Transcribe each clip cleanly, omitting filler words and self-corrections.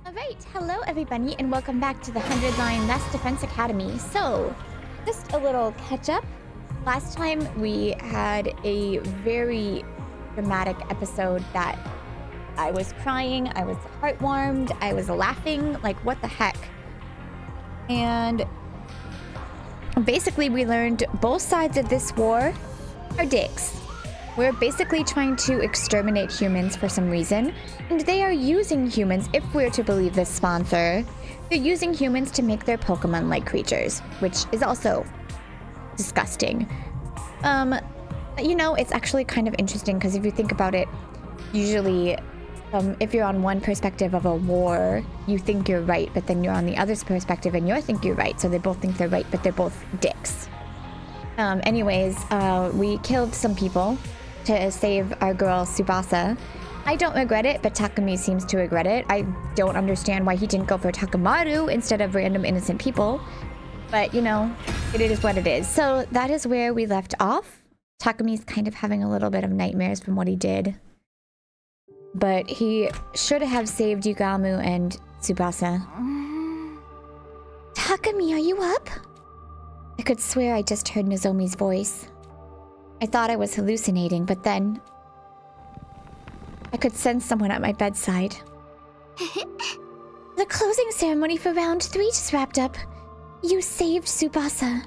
Alright, hello everybody and welcome back to the 100 Line Last Defense Academy. So, just a little catch up. Last time we had a very dramatic episode that I was crying, I was heartwarmed, I was laughing, like what the heck. And basically we learned both sides of this war are dicks. We're basically trying to exterminate humans for some reason, and they are using humans, if we're to believe this sponsor, they're using humans to make their Pokemon-like creatures, which is also disgusting. You know, it's actually kind of interesting, because if you think about it, usually, if you're on one perspective of a war, you think you're right, but then you're on the other's perspective and you think you're right, so they both think they're right, but they're both dicks. Anyways, we killed some people to save our girl Tsubasa. I don't regret it, but Takumi seems to regret it. I don't understand why he didn't go for Takamaru instead of random innocent people. But, you know, it is what it is. So that is where we left off. Takumi's kind of having a little bit of nightmares from what he did. But he should have saved Yugamu and Tsubasa. Takumi, are you up? I could swear I just heard Nozomi's voice. I thought I was hallucinating, but then I could sense someone at my bedside. The closing ceremony for round 3 just wrapped up. You saved Tsubasa.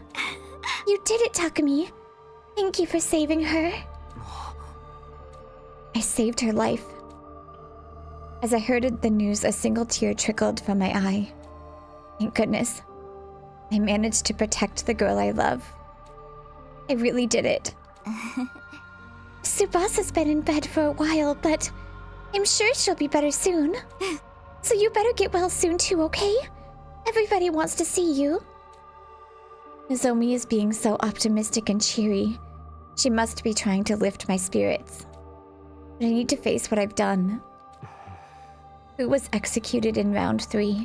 You did it, Takumi. Thank you for saving her. I saved her life. As I heard the news, a single tear trickled from my eye. Thank goodness. I managed to protect the girl I love. I really did it. Tsubasa's been in bed for a while, but I'm sure she'll be better soon. So you better get well soon too, okay? Everybody wants to see you. Nozomi is being so optimistic and cheery. She must be trying to lift my spirits. But I need to face what I've done. Who was executed in round 3?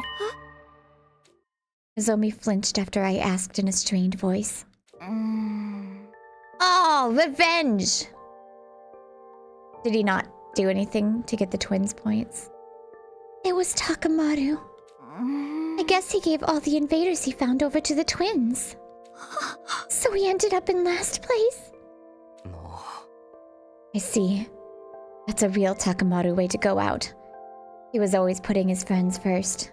Nozomi flinched after I asked in a strained voice. Oh, revenge! Did he not do anything to get the twins' points? It was Takamaru. I guess he gave all the invaders he found over to the twins. So he ended up in last place? I see. That's a real Takamaru way to go out. He was always putting his friends first.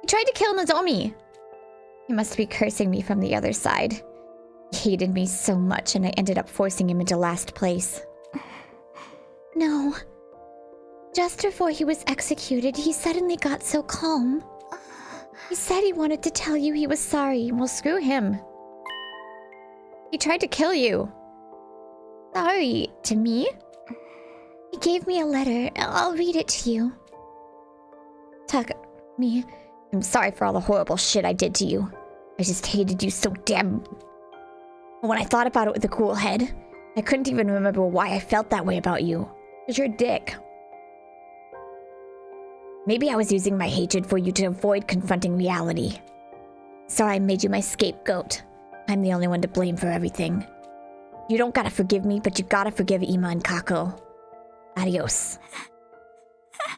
He tried to kill Nozomi! He must be cursing me from the other side. He hated me so much, and I ended up forcing him into last place. No. Just before he was executed, he suddenly got so calm. He said he wanted to tell you he was sorry. Well, screw him. He tried to kill you. Sorry to me? He gave me a letter. I'll read it to you. Takumi, I'm sorry for all the horrible shit I did to you. I just hated you so damn... When I thought about it with a cool head, I couldn't even remember why I felt that way about you. Because you're a dick. Maybe I was using my hatred for you to avoid confronting reality. Sorry I made you my scapegoat. I'm the only one to blame for everything. You don't gotta forgive me, but you gotta forgive Ima and Kako. Adios.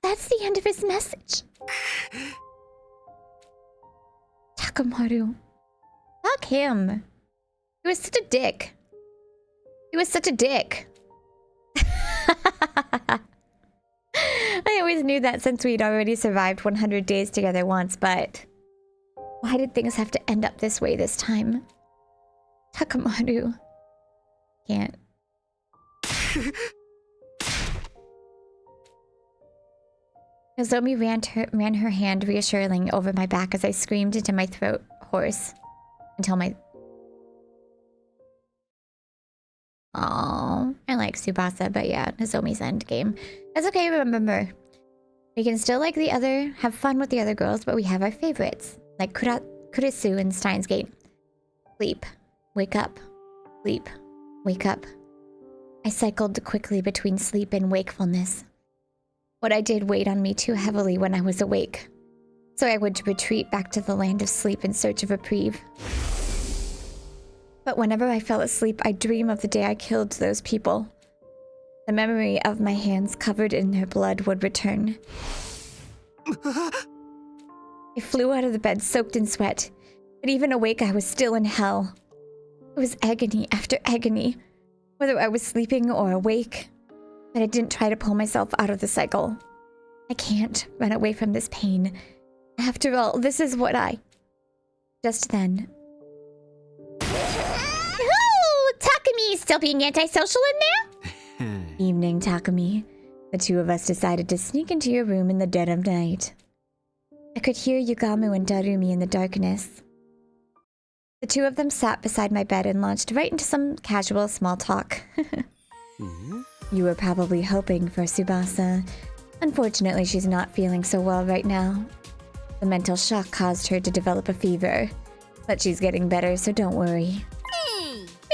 That's the end of his message. Takamaru. Fuck him. He was such a dick. He was such a dick. I always knew that since we'd already survived 100 days together once, but... Why did things have to end up this way this time? Takamaru. Can't. Nozomi ran her hand reassuringly over my back as I screamed into my throat hoarse until my... Oh, I like Tsubasa, but yeah, Nozomi's endgame. That's okay, remember. We can still have fun with the other girls, but we have our favorites. Like Kurisu and Steins Gate. Sleep. Wake up. Sleep. Wake up. I cycled quickly between sleep and wakefulness. What I did weighed on me too heavily when I was awake, so I would retreat back to the land of sleep in search of reprieve. But whenever I fell asleep, I'd dream of the day I killed those people. The memory of my hands covered in their blood would return. I flew out of the bed soaked in sweat, but even awake I was still in hell. It was agony after agony, whether I was sleeping or awake, but I didn't try to pull myself out of the cycle. I can't run away from this pain. After all, this is what I... Just then... Oh, Takumi is still being antisocial in there? Evening, Takumi. The two of us decided to sneak into your room in the dead of night. I could hear Yugamu and Darumi in the darkness. The two of them sat beside my bed and launched right into some casual small talk. You were probably hoping for Tsubasa. Unfortunately, she's not feeling so well right now. The mental shock caused her to develop a fever. But she's getting better, so don't worry.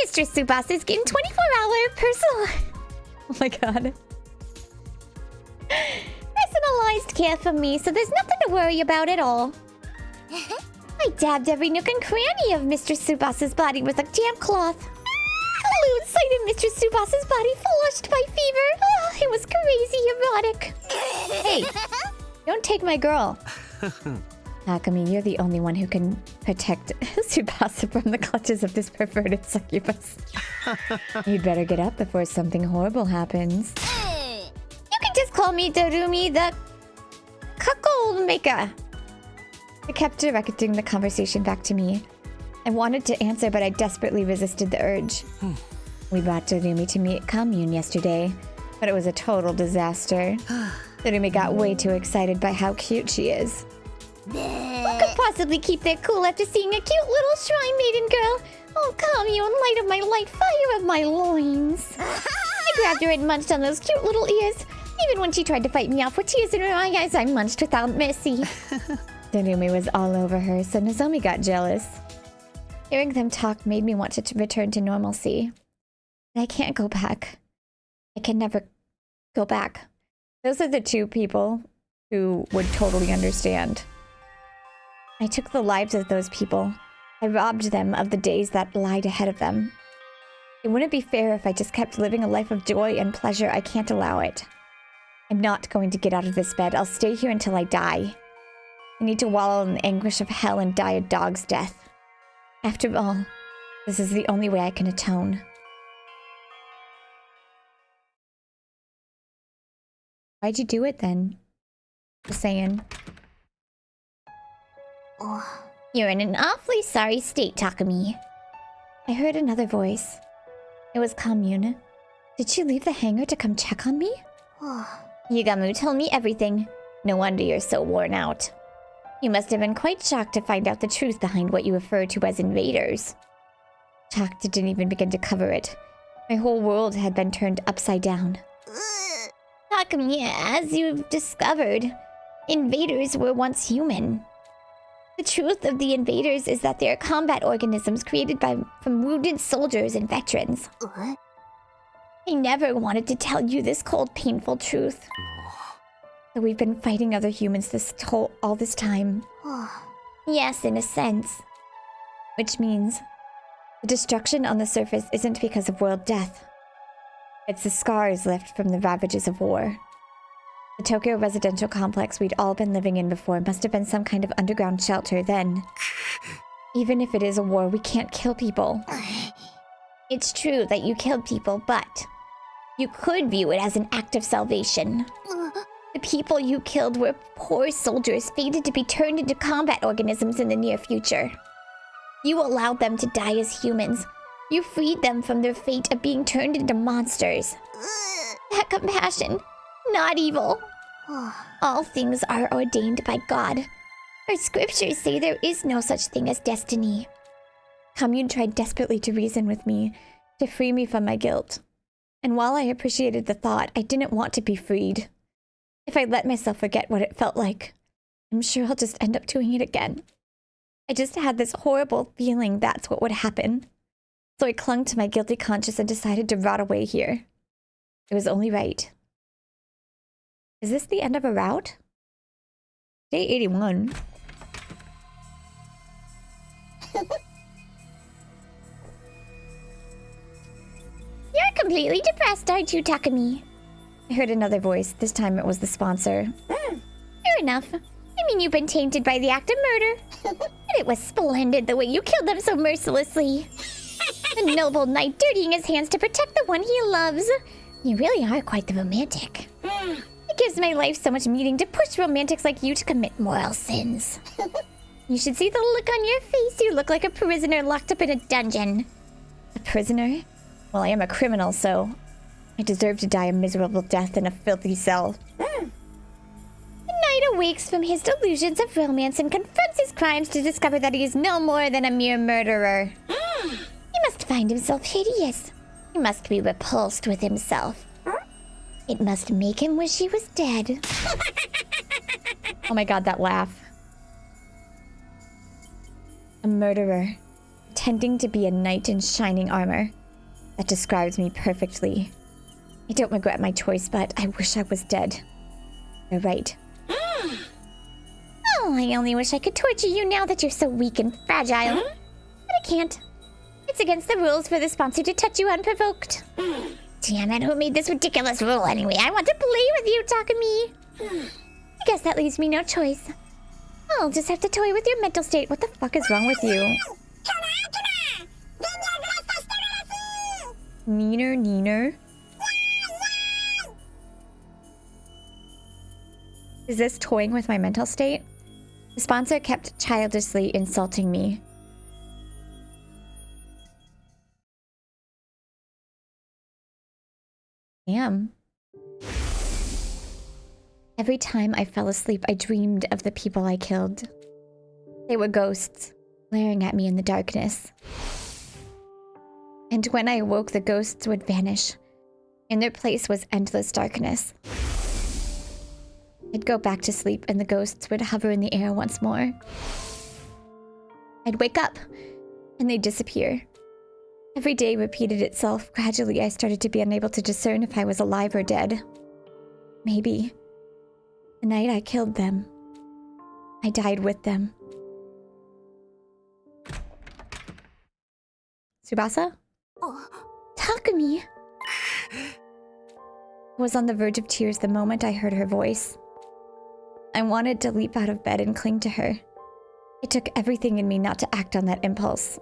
Mr. Tsubasa is getting 24-hour personal... Oh my god. personalized care from me, so there's nothing to worry about at all. I dabbed every nook and cranny of Mr. Tsubasa's body with a damp cloth. The lewd sight of Mr. Tsubasa's body flushed my fever. Oh, it was crazy erotic. Hey, don't take my girl. Takumi, you're the only one who can protect Tsubasa from the clutches of this perverted succubus. You'd better get up before something horrible happens. You can just call me Darumi the cuckold maker. I kept directing the conversation back to me. I wanted to answer, but I desperately resisted the urge. We brought Darumi to meet Commune yesterday, but it was a total disaster. Darumi got way too excited by how cute she is. Who could possibly keep their cool after seeing a cute little shrine maiden girl? Oh, Commune, light of my light, fire of my loins. I grabbed her and munched on those cute little ears. Even when she tried to fight me off with tears in her eyes, I munched without mercy. Darumi was all over her, so Nozomi got jealous. Hearing them talk made me want to return to normalcy. I can't go back. I can never go back. Those are the two people who would totally understand. I took the lives of those people. I robbed them of the days that lied ahead of them. It wouldn't be fair if I just kept living a life of joy and pleasure. I can't allow it. I'm not going to get out of this bed. I'll stay here until I die. I need to wallow in the anguish of hell and die a dog's death. After all, this is the only way I can atone. Why'd you do it then? Just saying. Oh, you're in an awfully sorry state, Takumi. I heard another voice. It was Commune. Did she leave the hangar to come check on me? Yugamu told me everything. No wonder you're so worn out. You must have been quite shocked to find out the truth behind what you refer to as invaders. Shocked didn't even begin to cover it. My whole world had been turned upside down. Takumi, as you've discovered, invaders were once human. The truth of the invaders is that they are combat organisms created from wounded soldiers and veterans. I never wanted to tell you this cold, painful truth. So we've been fighting other humans all this time. Yes, in a sense. Which means the destruction on the surface isn't because of world death. It's the scars left from the ravages of war. The Tokyo residential complex we'd all been living in before must have been some kind of underground shelter then. Even if it is a war, we can't kill people. It's true that you killed people, but you could view it as an act of salvation. The people you killed were poor soldiers fated to be turned into combat organisms in the near future. You allowed them to die as humans. You freed them from their fate of being turned into monsters. That compassion, not evil. All things are ordained by God. Our scriptures say there is no such thing as destiny. Commune tried desperately to reason with me, to free me from my guilt. And while I appreciated the thought, I didn't want to be freed. If I let myself forget what it felt like, I'm sure I'll just end up doing it again. I just had this horrible feeling that's what would happen. So I clung to my guilty conscience and decided to rot away here. It was only right. Is this the end of a route? Day 81. You're completely depressed, aren't you, Takumi? I heard another voice. This time it was the sponsor. Fair enough. I mean, you've been tainted by the act of murder. But it was splendid the way you killed them so mercilessly. The noble knight dirtying his hands to protect the one he loves. You really are quite the romantic. It gives my life so much meaning to push romantics like you to commit moral sins. You should see the look on your face. You look like a prisoner locked up in a dungeon. A prisoner? Well, I am a criminal, so I deserve to die a miserable death in a filthy cell. The knight awakes from his delusions of romance and confronts his crimes to discover that he is no more than a mere murderer. He must find himself hideous. He must be repulsed with himself. It must make him wish he was dead. Oh my god, that laugh. A murderer, pretending to be a knight in shining armor. That describes me perfectly. I don't regret my choice, but I wish I was dead. You're right. Oh, I only wish I could torture you now that you're so weak and fragile. But I can't. It's against the rules for the sponsor to touch you unprovoked. Damn it, who made this ridiculous rule anyway? I want to play with you, Takumi. I guess that leaves me no choice. I'll just have to toy with your mental state. What the fuck is wrong with you? Neener. Is this toying with my mental state? The sponsor kept childishly insulting me. Damn. Every time I fell asleep, I dreamed of the people I killed. They were ghosts, glaring at me in the darkness. And when I awoke, the ghosts would vanish. In their place was endless darkness. I'd go back to sleep, and the ghosts would hover in the air once more. I'd wake up, and they'd disappear. Every day repeated itself. Gradually, I started to be unable to discern if I was alive or dead. Maybe. The night I killed them, I died with them. Tsubasa? Takumi. I was on the verge of tears the moment I heard her voice. I wanted to leap out of bed and cling to her. It took everything in me not to act on that impulse.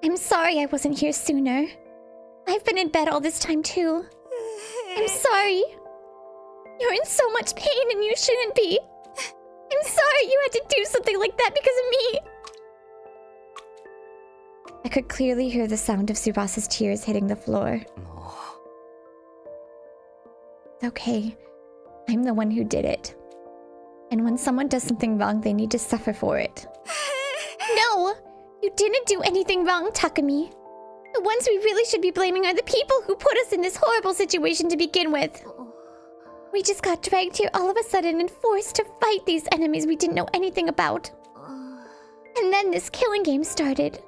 I'm sorry I wasn't here sooner. I've been in bed all this time too. I'm sorry. You're in so much pain and you shouldn't be. I'm sorry you had to do something like that because of me. I could clearly hear the sound of Tsubasa's tears hitting the floor. It's okay. I'm the one who did it. And when someone does something wrong, they need to suffer for it. No! You didn't do anything wrong, Takumi. The ones we really should be blaming are the people who put us in this horrible situation to begin with. We just got dragged here all of a sudden and forced to fight these enemies we didn't know anything about. And then this killing game started.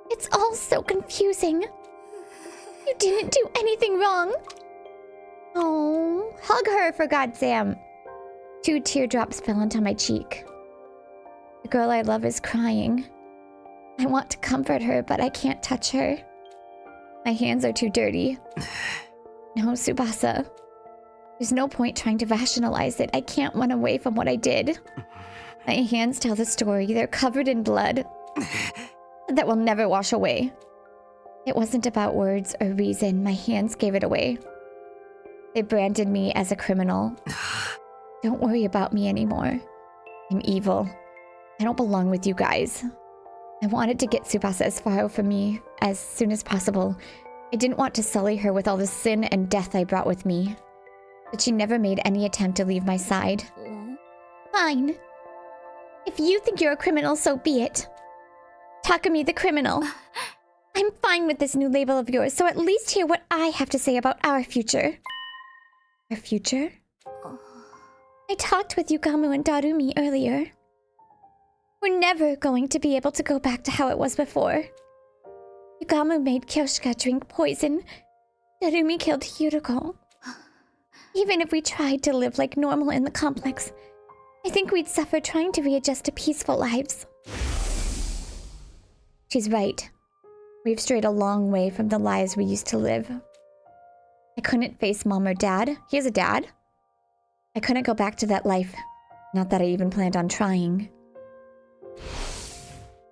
It's all so confusing. You didn't do anything wrong. Oh, hug her for God's sake. 2 teardrops fell onto my cheek. The girl I love is crying. I want to comfort her, but I can't touch her. My hands are too dirty. No, Tsubasa. There's no point trying to rationalize it. I can't run away from what I did. My hands tell the story. They're covered in blood. That will never wash away. It wasn't about words or reason. My hands gave it away. They branded me as a criminal. Don't worry about me anymore. I'm evil. I don't belong with you guys. I wanted to get Tsubasa as far from me as soon as possible. I didn't want to sully her with all the sin and death I brought with me. But she never made any attempt to leave my side. Fine. If you think you're a criminal, so be it. Takumi the criminal. I'm fine with this new label of yours, so at least hear what I have to say about our future. Our future? I talked with Yugamu and Darumi earlier. We're never going to be able to go back to how it was before. Yugamu made Kyoshika drink poison. Darumi killed Yuriko. Even if we tried to live like normal in the complex, I think we'd suffer trying to readjust to peaceful lives. She's right. We've strayed a long way from the lives we used to live. I couldn't face Mom or Dad. He has a dad. I couldn't go back to that life. Not that I even planned on trying.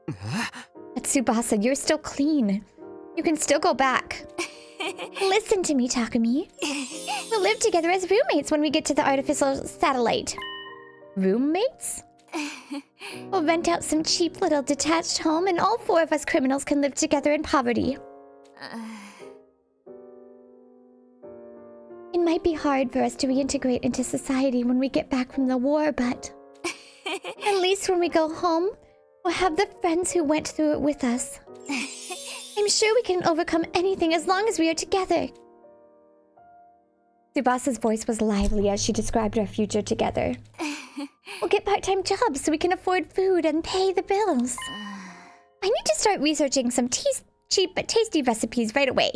But Tsubasa, you're still clean. You can still go back. Listen to me, Takumi. We'll live together as roommates when we get to the artificial satellite. Roommates? We'll rent out some cheap little detached home and all 4 of us criminals can live together in poverty. It might be hard for us to reintegrate into society when we get back from the war, but at least when we go home, we'll have the friends who went through it with us. I'm sure we can overcome anything as long as we are together. Tsubasa's voice was lively as she described our future together. We'll get part-time jobs so we can afford food and pay the bills. I need to start researching some cheap but tasty recipes right away.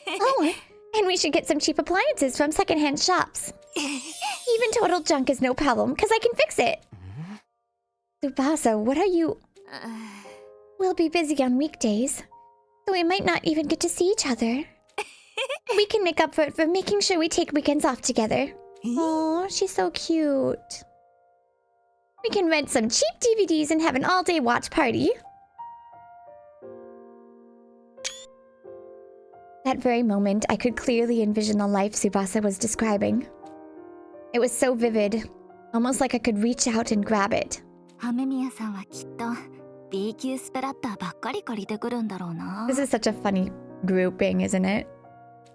Oh, and we should get some cheap appliances from secondhand shops. Even total junk is no problem, because I can fix it. Tsubasa, what are you... We'll be busy on weekdays, so we might not even get to see each other. We can make up for it for making sure we take weekends off together. Oh, she's so cute. We can rent some cheap DVDs and have an all-day watch party. That very moment, I could clearly envision the life Tsubasa was describing. It was so vivid, almost like I could reach out and grab it. 雨宮さんはきっと B 級スプラッターばっかり借りてくるんだろうな。 This is such a funny grouping, isn't it?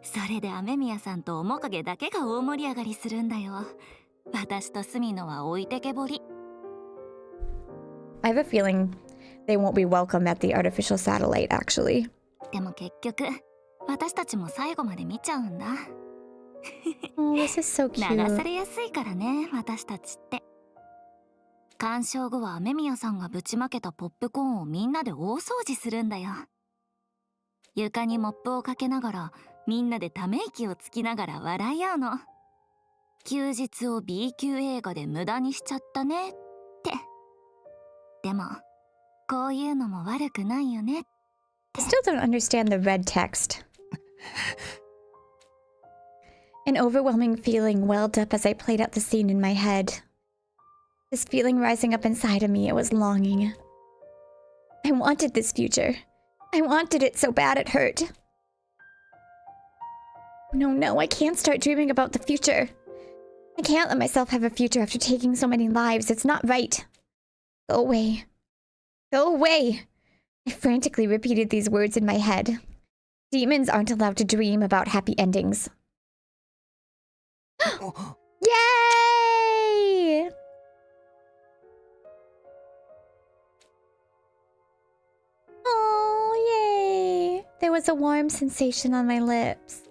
それで雨宮さんと面影だけが大盛り上がりするんだよ。私と隅野は置いてけぼり。I have a feeling they won't be welcome at the artificial satellite, actually. でも結局私たちも最後まで見ちゃうんだ。Oh, this is so 流 cute. されやすいからね、私たちって。鑑賞後は雨宮さんがぶちまけたポップコーンをみんなで大掃除するんだよ。床にモップをかけながらみんなでため息をつきながら笑い合うの。休日を B 級映画で無駄にしちゃったねって。でもこういうのも悪くないよね。 I still don't understand the red text. An overwhelming feeling welled up as I played out the scene in my head. This feeling rising up inside of me, it was longing. I wanted this future. I wanted it so bad it hurt. No, I can't start dreaming about the future. I can't let myself have a future after taking so many lives. It's not right. Go away. Go away. I frantically repeated these words in my head. Demons aren't allowed to dream about happy endings. Yay! Oh, yay! There was a warm sensation on my lips.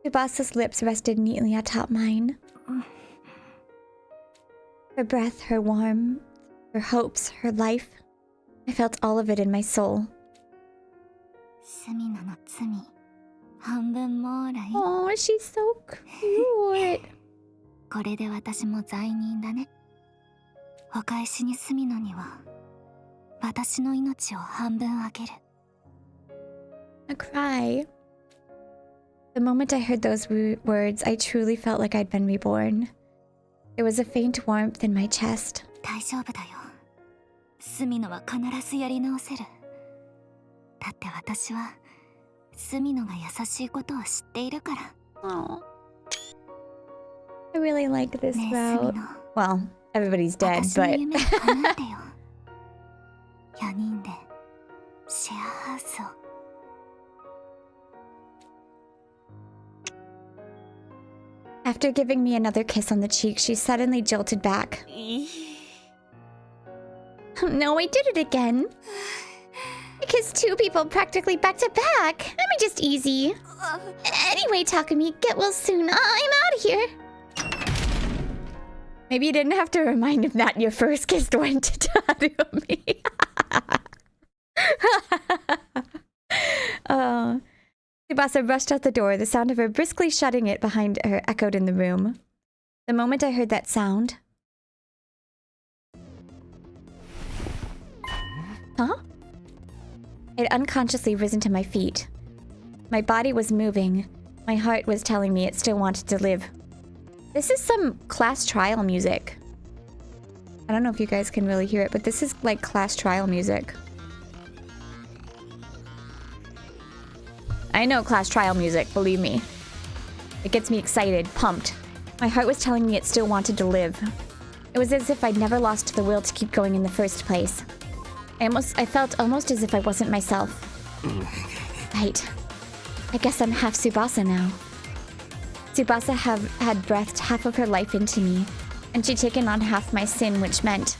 Tsubasa's lips rested neatly atop mine. Her breath, her warmth, her hopes, her life. I felt all of it in my soul. 隅野の罪半分もらい。 Oh, she's so cute. これで私も罪人だね。お返しに隅野には私の命を半分あげる。 A cry. The moment I heard those words, I truly felt like I'd been reborn. There was a faint warmth in my chest. 大丈夫だよ。隅野は必ずやり直せる。だって私は隅野が優しいことを知っているから。 Oh. I really like this ねえ route. 隅野。 Well, everybody's dead, 私の but 夢を叶えてよ。4人でシェアハウスを。 after giving me another kiss on the cheek, she suddenly jolted back. Oh, no, I did it again. I kissed 2 people practically back to back. Let me just easy. Anyway, Takumi, get well soon. I'm out of here. Maybe you didn't have to remind him that your first kiss went to Takumi. Tsubasa rushed out the door. The sound of her briskly shutting it behind her echoed in the room. The moment I heard that sound... Huh? I had unconsciously risen to my feet. My body was moving. My heart was telling me it still wanted to live. This is some class trial music. I don't know if you guys can really hear it, but this is like class trial music. I know class trial music, believe me. It gets me excited, pumped. My heart was telling me it still wanted to live. It was as if I'd never lost the will to keep going in the first place. I felt almost as if I wasn't myself. Right. I guess I'm half Tsubasa now. Tsubasa had breathed half of her life into me, and she'd taken on half my sin, which meant...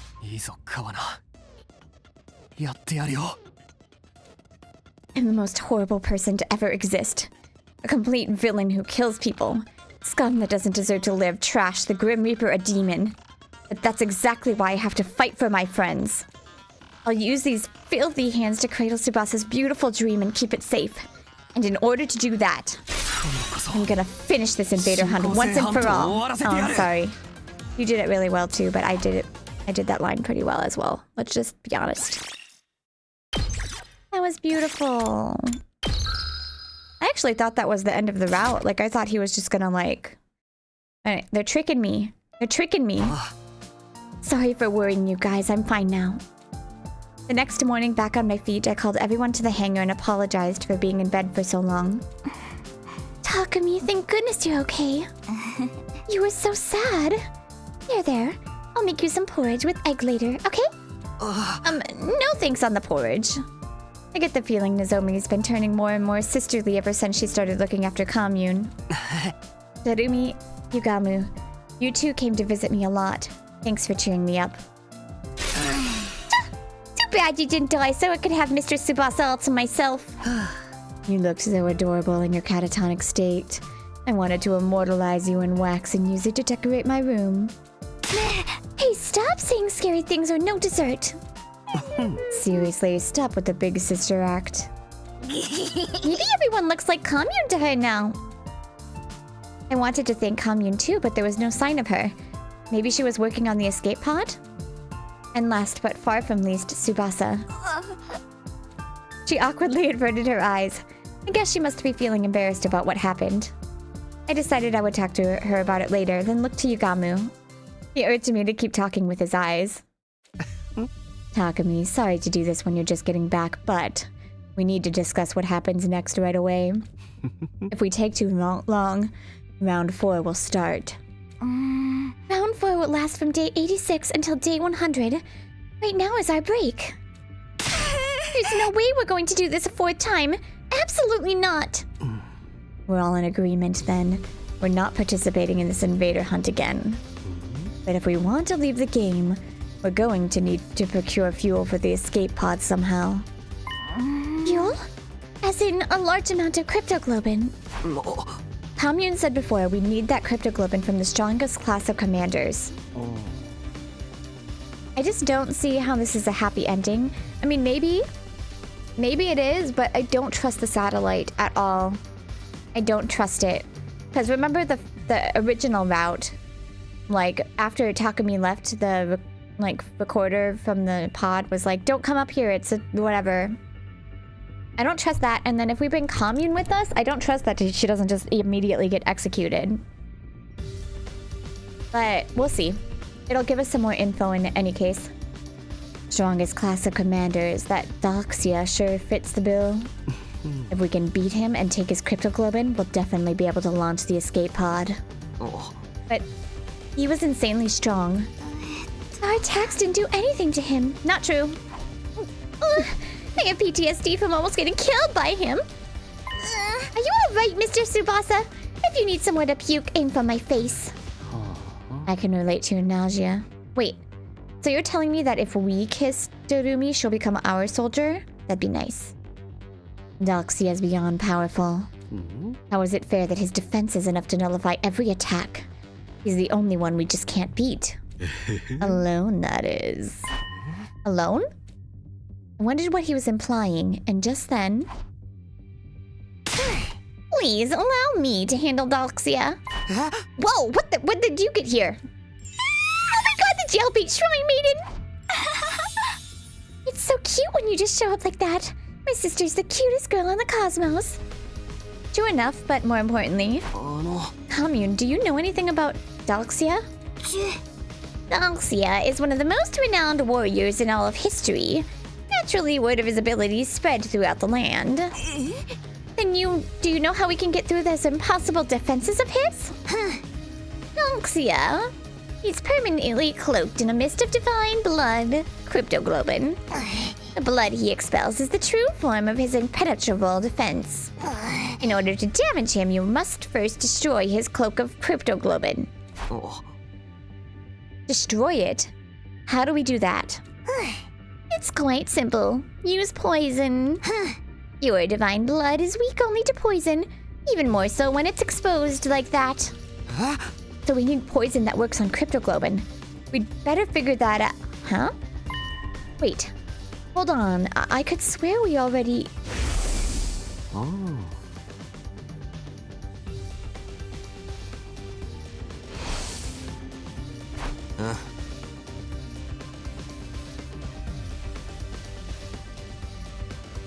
I'm the most horrible person to ever exist. A complete villain who kills people. Scum that doesn't deserve to live. Trash, the Grim Reaper, a demon. But that's exactly why I have to fight for my friends. I'll use these filthy hands to cradle Tsubasa's beautiful dream and keep it safe. And in order to do that, I'm gonna finish this invader hunt once and for all. Oh, I'm sorry. You did it really well too, but I did that line pretty well as well. Let's just be honest. That was beautiful. I actually thought that was the end of the route. Like, I thought he was just gonna, like... They're tricking me. They're tricking me. Sorry for worrying you guys. I'm fine now. The next morning, back on my feet, I called everyone to the hangar and apologized for being in bed for so long. Takumi, thank goodness you're okay. You were so sad. There. I'll make you some porridge with egg later, okay? No thanks on the porridge. I get the feeling Nozomi's been turning more and more sisterly ever since she started looking after Commune. Tsubasa, Yugamu, you two came to visit me a lot. Thanks for cheering me up. Too bad you didn't die so I could have Mr. Tsubasa all to myself. You looked so adorable in your catatonic state. I wanted to immortalize you in wax and use it to decorate my room. Hey, stop saying scary things or no dessert. Seriously, stop with the big sister act. Maybe everyone looks like Commune to her now. I wanted to thank Commune too, but there was no sign of her. Maybe she was working on the escape pod? And last but far from least, Tsubasa. She awkwardly averted her eyes. I guess she must be feeling embarrassed about what happened. I decided I would talk to her about it later, then looked to Yugamu. He urged me to keep talking with his eyes. Takumi, sorry to do this when you're just getting back, but we need to discuss what happens next right away. If we take too long, round 4 will start. Round 4 will last from day 86 until day 100. Right now is our break. There's no way we're going to do this a 4th time. Absolutely not. We're all in agreement then. We're not participating in this invader hunt again. But if we want to leave the game, we're going to need to procure fuel for the escape pod somehow. Fuel? As in a large amount of cryptoglobin. Commune said before we need that cryptoglobin from the strongest class of commanders. I just don't see how this is a happy ending. I mean, maybe it is, but I don't trust the satellite at all. I don't trust it. Because remember the original route? Like, after Takumi left, the recorder from the pod was like, don't come up here, it's a whatever. I don't trust that, and then if we bring Commune with us, I don't trust that she doesn't just immediately get executed. But we'll see. It'll give us some more info in any case. Strongest class of commanders, that Dahl'xia sure fits the bill. If we can beat him and take his cryptoglobin, we'll definitely be able to launch the escape pod. But he was insanely strong. Our attacks didn't do anything to him. Not true. I have PTSD from almost getting killed by him. Are you alright, Mr. Tsubasa? If you need somewhere to puke, aim for my face. I can relate to your nausea. Wait, so you're telling me that if we kiss Dorumi, she'll become our soldier? That'd be nice. Dahl'xia is beyond powerful. How is it fair that his defense is enough to nullify every attack? He's the only one we just can't beat. Alone, that is. Alone? I wondered what he was implying, and just then... Please allow me to handle Dahl'xia. Whoa, what did you get here? Oh my god, the jailbait shrine maiden! It's so cute when you just show up like that. My sister's the cutest girl in the cosmos. True enough, but more importantly... Commune, do you know anything about Dahl'xia? Dahl'xia is one of the most renowned warriors in all of history. Naturally, word of his abilities spread throughout the land. Then do you know how we can get through those impossible defenses of his? Dahl'xia. He's permanently cloaked in a mist of divine blood, cryptoglobin. The blood he expels is the true form of his impenetrable defense. In order to damage him, you must first destroy his cloak of cryptoglobin. Oh. Destroy it? How do we do that? It's quite simple. Use poison. Your divine blood is weak only to poison, even more so when it's exposed like that. Huh? So we need poison that works on cryptoglobin. We'd better figure that out. Huh? Wait. Hold on. I could swear we already... Oh.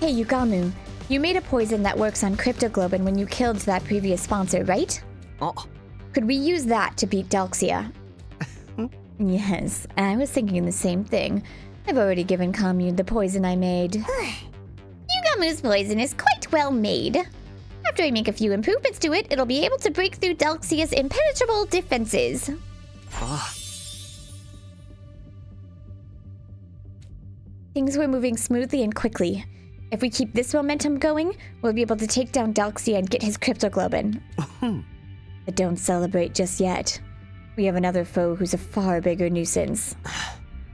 Hey, Yugamu. You made a poison that works on cryptoglobin when you killed that previous sponsor, right? Oh. Could we use that to beat Dahl'xia? Yes, I was thinking the same thing. I've already given Commune the poison I made. Yugamu's poison is quite well made. After I make a few improvements to it, it'll be able to break through Dahl'xia's impenetrable defenses. Ah. Things were moving smoothly and quickly. If we keep this momentum going, we'll be able to take down Dahl'xia and get his cryptoglobin. But don't celebrate just yet. We have another foe who's a far bigger nuisance.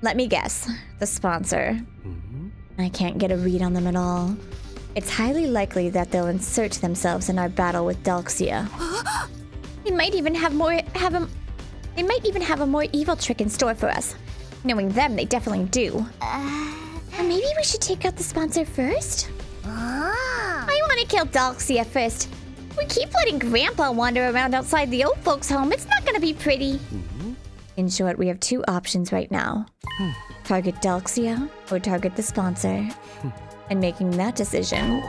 Let me guess. The sponsor. I can't get a read on them at all. It's highly likely that they'll insert themselves in our battle with Dahl'xia. They might even have a more evil trick in store for us. Knowing them, they definitely do. Or maybe we should take out the sponsor first? I want to kill Dahl'xia first. We keep letting Grandpa wander around outside the old folks' home. It's not gonna be pretty. In short, we have two options right now. Target Dahl'xia or target the sponsor. And making that decision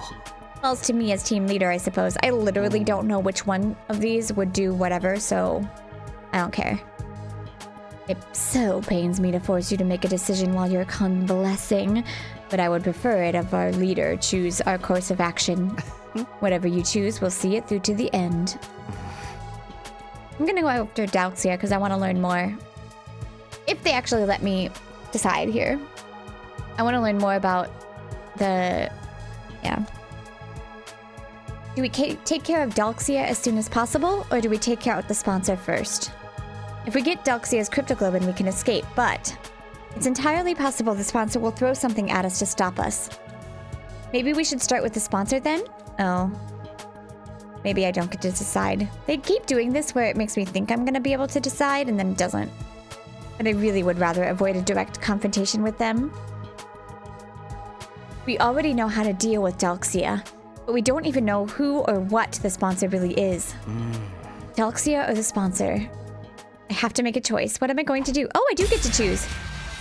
falls to me as team leader, I suppose. I literally don't know which one of these would do whatever, so I don't care. It so pains me to force you to make a decision while you're convalescing, but I would prefer it if our leader choose our course of action. Whatever you choose, we'll see it through to the end. I'm gonna go after Dahl'xia because I want to learn more. If they actually let me decide here. I want to learn more about the... yeah. Do we take care of Dahl'xia as soon as possible, or do we take care of the sponsor first? If we get Dahl'xia's cryptoglobin, we can escape, but it's entirely possible the sponsor will throw something at us to stop us. Maybe we should start with the sponsor then? Oh. Maybe I don't get to decide. They keep doing this where it makes me think I'm gonna be able to decide and then it doesn't. But I really would rather avoid a direct confrontation with them. We already know how to deal with Dahl'xia, but we don't even know who or what the sponsor really is. Dahl'xia or the sponsor? I have to make a choice. What am I going to do? Oh, I do get to choose.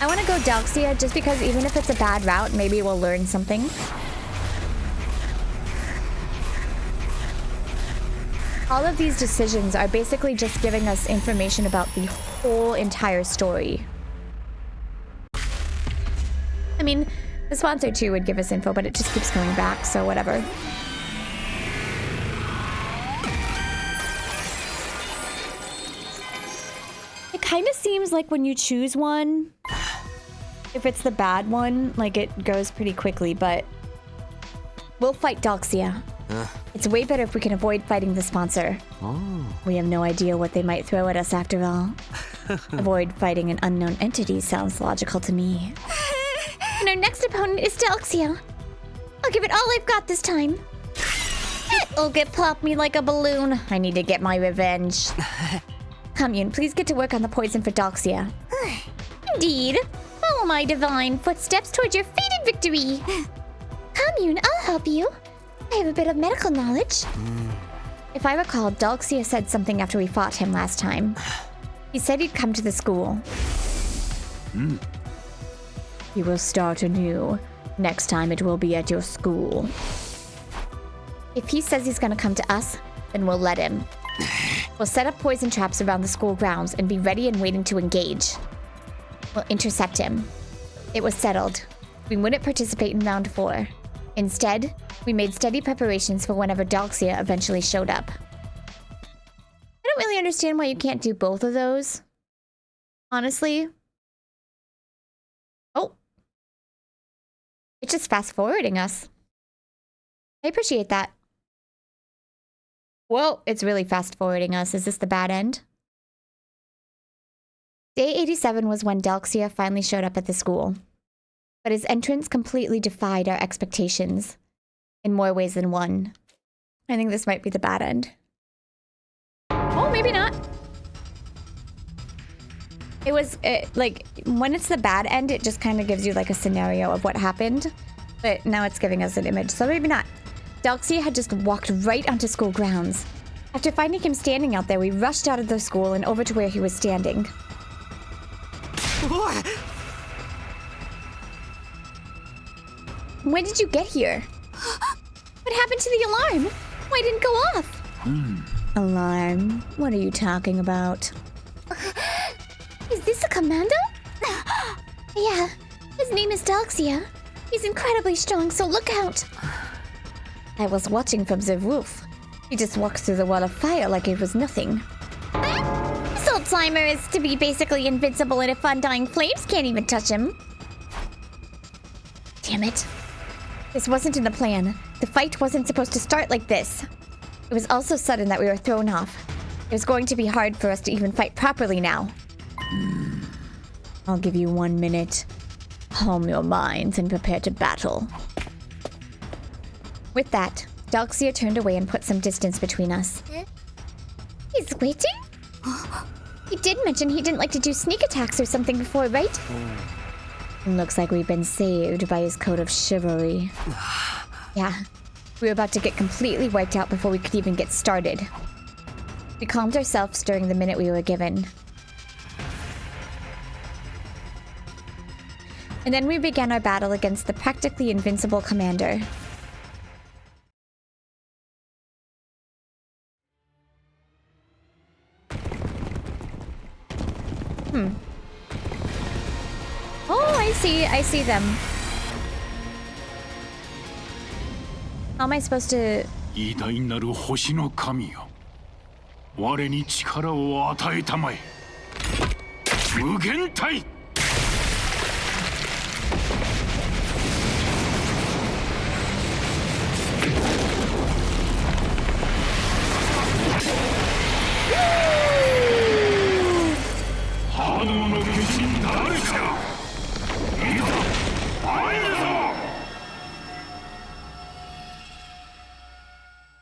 I want to go Dahl'xia just because even if it's a bad route, maybe we'll learn something. All of these decisions are basically just giving us information about the whole entire story. I mean, the sponsor too would give us info, but it just keeps coming back, so whatever. It kind of seems like when you choose one, if it's the bad one, like it goes pretty quickly, but we'll fight Dahl'xia. It's way better if we can avoid fighting the sponsor. We have no idea what they might throw at us after all. Avoid fighting an unknown entity sounds logical to me. And our next opponent is Dahl'xia. I'll give it all I've got this time. It'll get popped me like a balloon. I need to get my revenge. Commune, please get to work on the poison for Dahl'xia. Indeed. Follow my divine footsteps towards your fated victory. Commune, I'll help you. I have a bit of medical knowledge. If I recall, Dahl'xia said something after we fought him last time. He said he'd come to the school. He will start anew. Next time it will be at your school. If he says he's gonna come to us, then we'll let him. We'll set up poison traps around the school grounds and be ready and waiting to engage. We'll intercept him. It was settled. We wouldn't participate in round 4. Instead, we made steady preparations for whenever Dahl'xia eventually showed up. I don't really understand why you can't do both of those. Honestly. Oh. It's just fast forwarding us. I appreciate that. Whoa, it's really fast forwarding us. Is this the bad end? Day 87 was when Dahl'xia finally showed up at the school. But his entrance completely defied our expectations. In more ways than one. I think this might be the bad end. Oh, maybe not. It was, like, when it's the bad end, it just kind of gives you, like, a scenario of what happened. But now it's giving us an image, so maybe not. Dahl'xia had just walked right onto school grounds. After finding him standing out there, we rushed out of the school and over to where he was standing. When did you get here? What happened to the alarm? Why didn't it go off? Alarm? What are you talking about? Is this a commando? Yeah, his name is Dahl'xia. He's incredibly strong, so look out. I was watching from the roof. He just walks through the wall of fire like it was nothing. This old slimer is to be basically invincible, and if undying flames can't even touch him. Damn it. This wasn't in the plan. The fight wasn't supposed to start like this. It was also sudden that we were thrown off. It was going to be hard for us to even fight properly now. I'll give you 1 minute. Calm your minds and prepare to battle. With that, Dahl'xia turned away and put some distance between us. He's waiting? He did mention he didn't like to do sneak attacks or something before, right? Looks like we've been saved by his code of chivalry. Yeah, we were about to get completely wiped out before we could even get started. We calmed ourselves during the minute we were given. And then we began our battle against the practically invincible commander. Oh, I see them. How am I supposed to... 偉大なる星の神よ、我に力を与えたまえ。無限体。波動の化身ダルシャ、いざ参るぞ。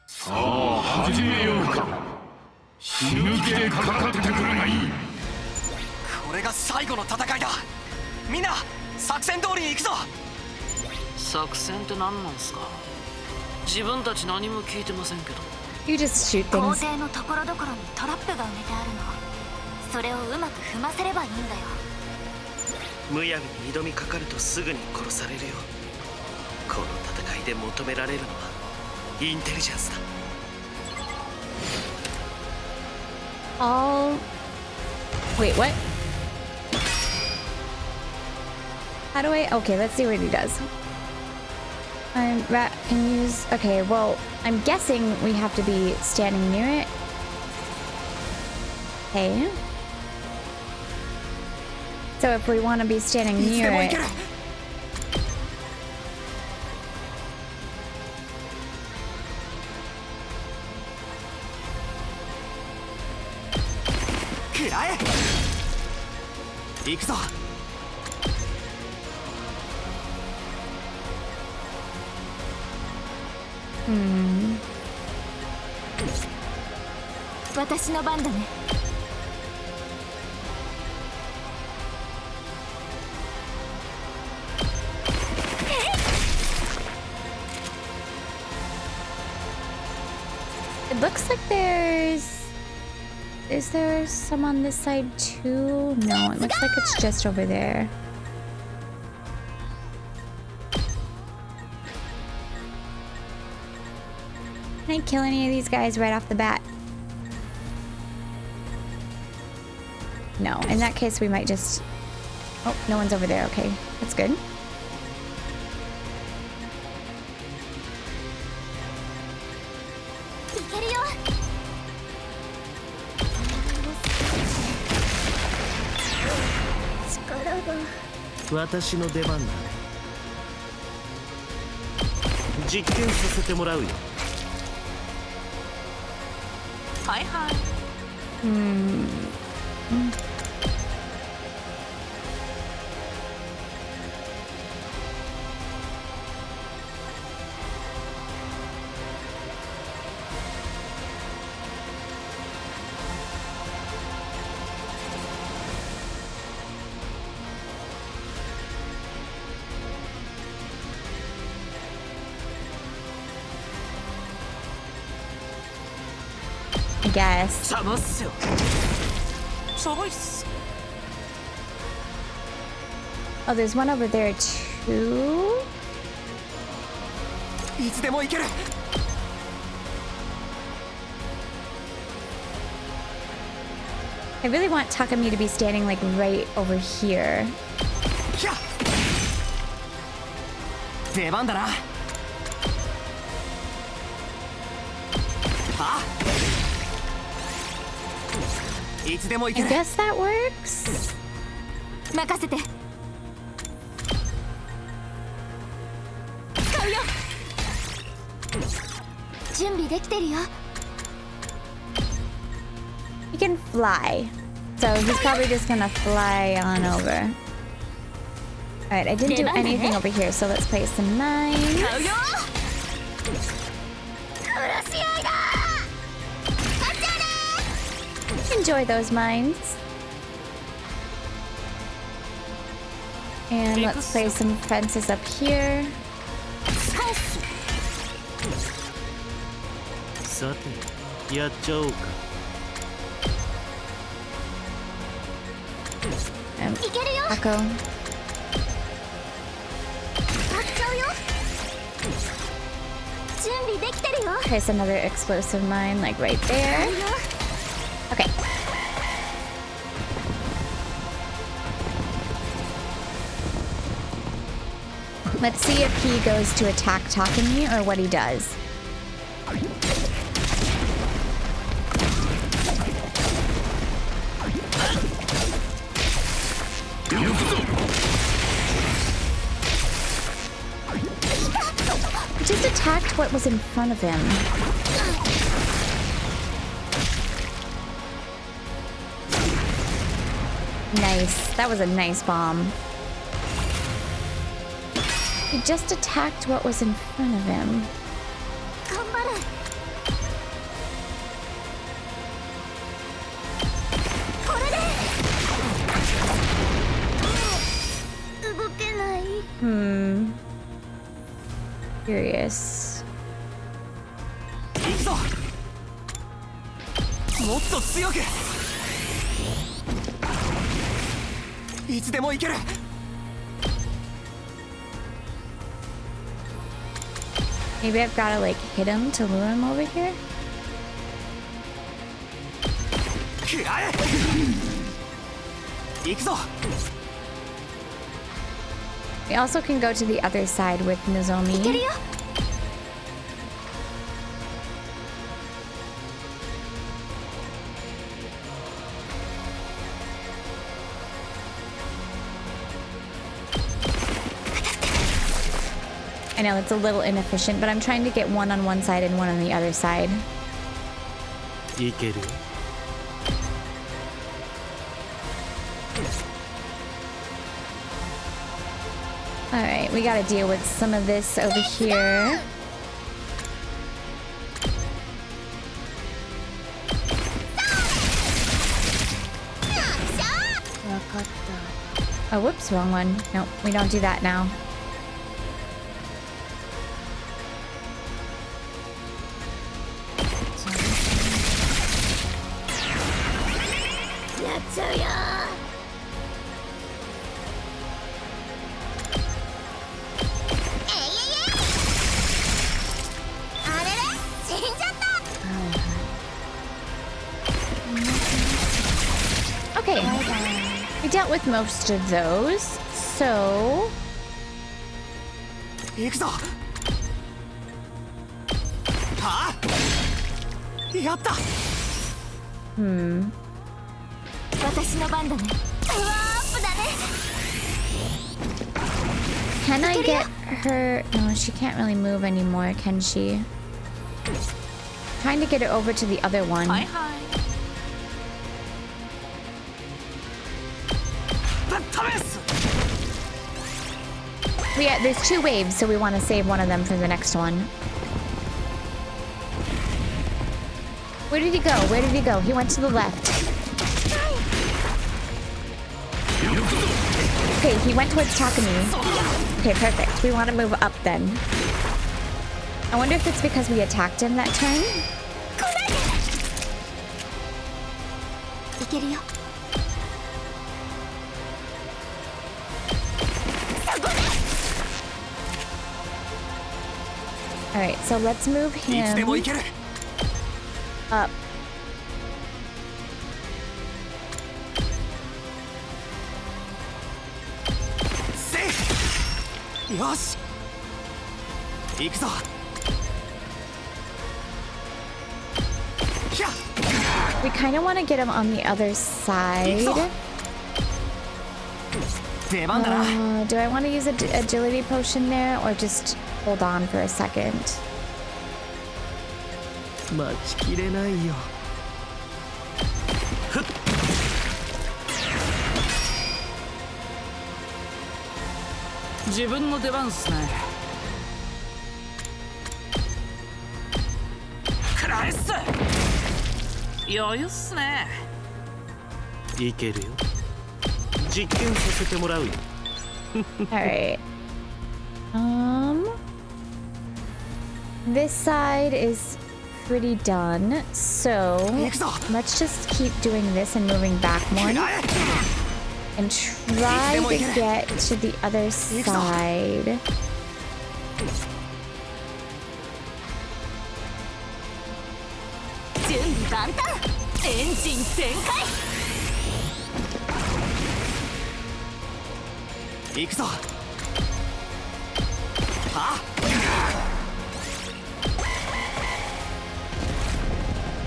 さあ始めようか。死ぬ気でかかってくるがいい。これが最後の戦いだ。みんな作戦通りに行くぞ。作戦って何なんすか？自分たち何も聞いてませんけど。You just shoot 校 things. 庭のところどころにトラップが埋めてあるの。それをうまく踏ませればいいんだよ。むやみに挑みかかるとすぐに殺されるよ。この戦いで求められるのはインテリジェンスだ。All... Wait, what? How do I... Okay, let's see what he does. Rat can use... Okay, well, I'm guessing we have to be standing near it. Okay. So if we want to be standing near it...行くぞ。私の番だね。It looks like there's... Is there some on this side too? No, it looks like it's just over there. Can I kill any of these guys right off the bat? No, in that case we might just Oh, no one's over there. Okay, that's good. I guess. Oh, there's one over there too. I really want Takumi to be standing like right over here. I guess that works. 任せて。使うよ。準備できてるよ。He can fly, so he's probably just gonna fly on over. Alright, I didn't do anything over here, so let's place some mines. 使うよ。殺し合いだ。 Enjoy those mines. And let's place some fences up here. And Echo. Place another explosive mine like right there. Okay. Let's see if he goes to attack Takumi or what he does. He just attacked what was in front of him. Nice. That was a nice bomb. He just attacked what was in front of him. Curious. Maybe I've got to like hit him to lure him over here. We also can go to the other side with Nozomi. I know it's a little inefficient, but I'm trying to get one on one side and one on the other side. Alright, we gotta deal with some of this over here. Oh, whoops, wrong one. Nope, we don't do that now. with most of those, so... 行くぞ。はあ、やった。私の番だね。パワーアップだね。 Can I get her? No, she can't really move anymore, can she? Trying to get her over to the other one. Hi. Yeah, there's 2 waves, so we want to save one of them for the next one. Where did he go? Where did he go? He went to the left. Okay, he went towards Takumi. Okay, perfect. We want to move up then. I wonder if it's because we attacked him that turn? いけるよ。 Alright, so let's move いつでも him いける。 up.よし。行くぞ。ひゃ。 We kind of want to get him on the other side. 出番だな。 Do I want to use an agility potion there or just hold on for a second? 待ちきれないよ。自分の出番っすね。くらえっす。余裕っすね。いけるよ。実験させてもらうよ。Alright. This side is pretty done, so let's just keep doing this and moving back more. And try to get to the other side.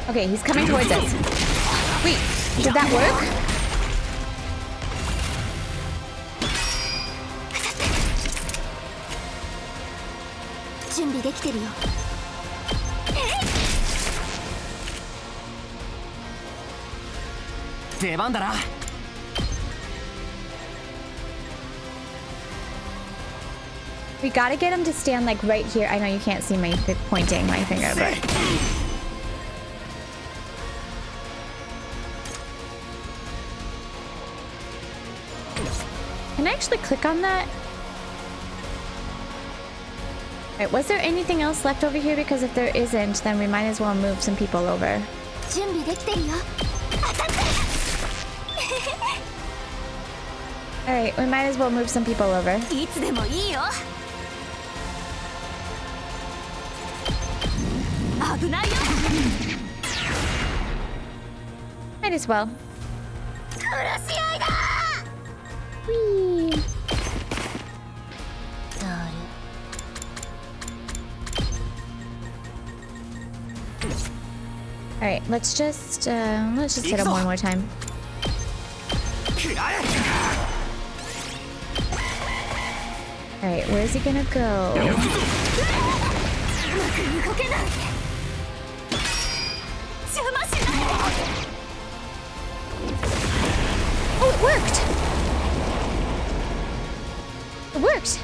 Okay, he's coming towards us. Wait, did that work? We gotta get him to stand like right here. I know you can't see me pointing my finger, but... Can I actually click on that? Alright, was there anything else left over here? Because if there isn't, then we might as well move some people over. Alright, we might as well move some people over. Might as well. Whee. Alright, let's just hit him one more time. Alright, where's he gonna go? Oh, it worked! It worked!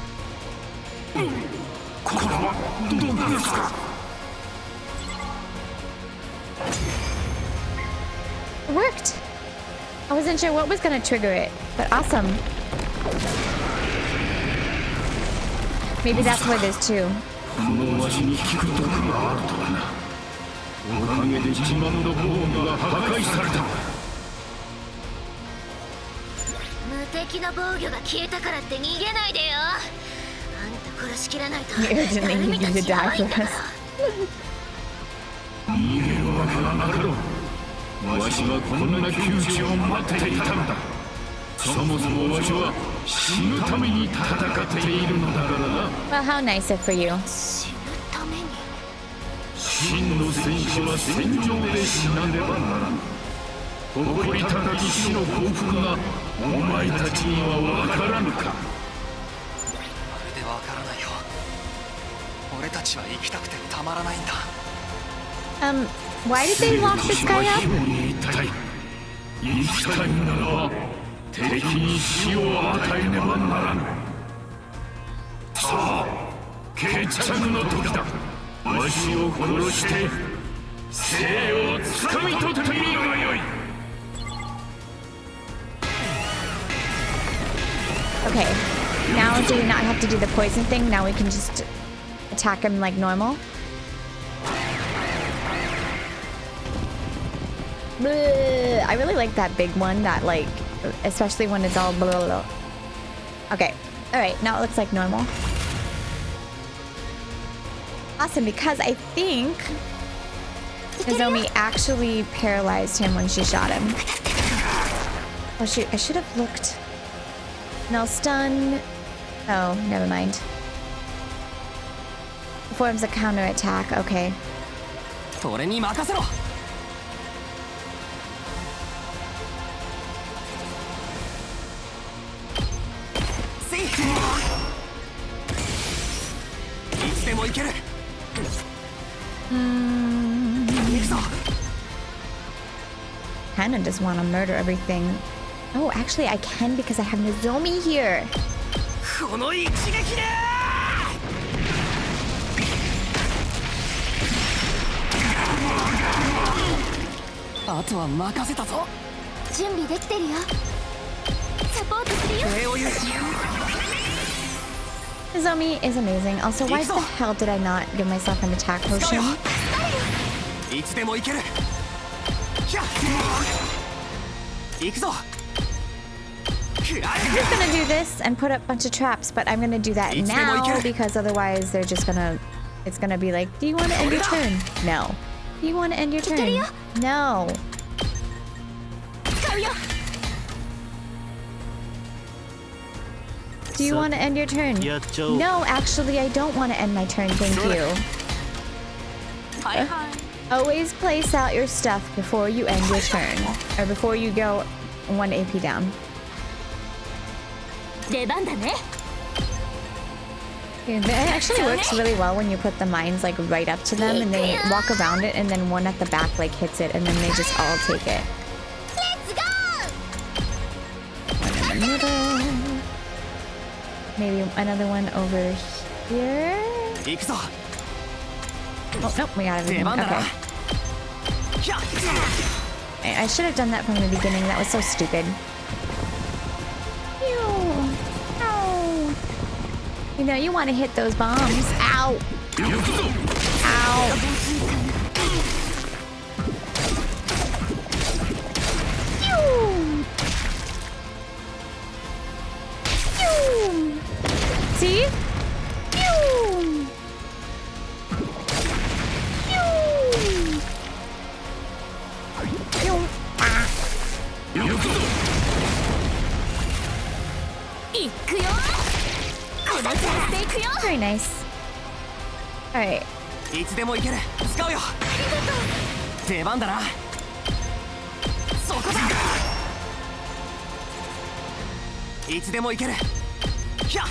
It worked! I wasn't sure what was gonna trigger it, but awesome. Maybe that's why there's 2. You urgently need to die for us. そもそもわしは死ぬために戦っているのだからな。 Well, how nice of for you. 死ぬために。真の戦士は戦場で死なねばならん。誇り高き死の幸福がお前たちには分からぬか。まるでわからないよ。俺たちは生きたくてたまらないんだ。Why did they lock this guy up? 生きたいならば敵に死を与えねばならぬ。さあ、決着の時だ。わしを殺して生をつかみ取ってみるがよい。 Okay. Now do we not have to do the poison thing? Now we can just attack him like normal? Bleh. I really like that big one, that like, especially when it's all blah, blah, blah. Okay. Alright, now it looks like normal. Awesome, because I think Nozomi actually paralyzed him when she shot him. Oh shoot, I should have looked. No stun. Oh, never mind. Performs a counterattack. Okay. 俺に任せろ。せい。いつでも行ける。行くぞ。 Kinda just want to murder everything. Oh, actually, I can because I have Nozomi here. この一撃で。あとは任せたぞ。準備できてるよ。サポートするよ。上を言う。 Nozomi is amazing. Also, why the hell did I not give myself an attack potion? いつでも行ける。ひゃ。行くぞ。 I'm just gonna do this and put up a bunch of traps, but I'm gonna do that now because otherwise they're just gonna... It's gonna be like, do you want to end your turn? No. Do you want to end your turn? No. Do you want to end your turn? No, actually, I don't want to end my turn, thank you. Always place out your stuff before you end your turn. Or before you go 1 AP down. 出番だね。 Yeah, it actually works really well when you put the mines like right up to them and they walk around it and then one at the back like hits it and then they just all take it. Let's go! One in the middle. Maybe another one over here. 行くぞ。 Oh, nope, we got everything. Okay. I should have done that from the beginning. That was so stupid. Ew. Ow. You know, you want to hit those bombs. Ow. Ow. See? Very nice. Alright. いつでも行ける。使うよ。出番だな。そこだ。いつでも行ける。ひゃ。